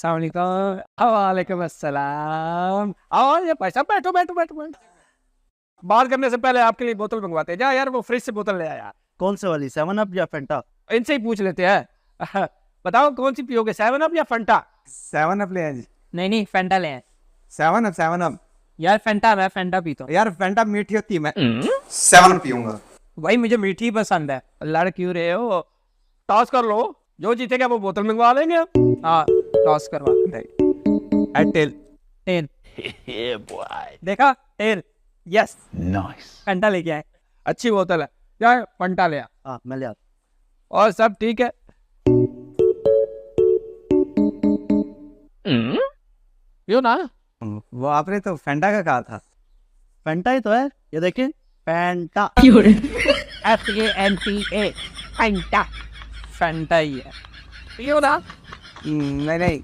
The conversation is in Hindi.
वालेकुम अस्सलाम। आओ ये भाई साहब, बैठो बैठो बैठो बैठो। बात करने से पहले आपके लिए बोतल मंगवाते हैं। जा यार वो फ्रिज से बोतल ले आया। कौन से वाली, 7 अप या फेंटा? इनसे ही पूछ लेते हैं। बताओ कौन सी पियोगे, 7 अप या फंटा? 7 अप ले आए जी। नहीं फेंटा ले आए 7 अप यार। फेंटा, मैं फेंटा पीता हूँ यार, फैंटा मीठी होती है, मैं 7 अप पीऊंगा। भाई, मुझे मीठी पसंद है। लड़ क्यों रहे हो? टॉस कर लो, जो जीतेगा वो बोतल मंगवा लेंगे। हाँ, टॉस करवा। टेल। टेल। देखा, टेल। Yes, nice. फेंटा लेके आए। अच्छी बोतल है, जा फंटा ले आ। हाँ, मैं ले आता। और सब ठीक है? पियो ना। वो आपने तो फैंटा का कहा था। फेंटा ही तो है, ये देखिए, फेंटा। FANTA, फेंटा। फेंटा ही है। पियो ना। नहीं नहीं,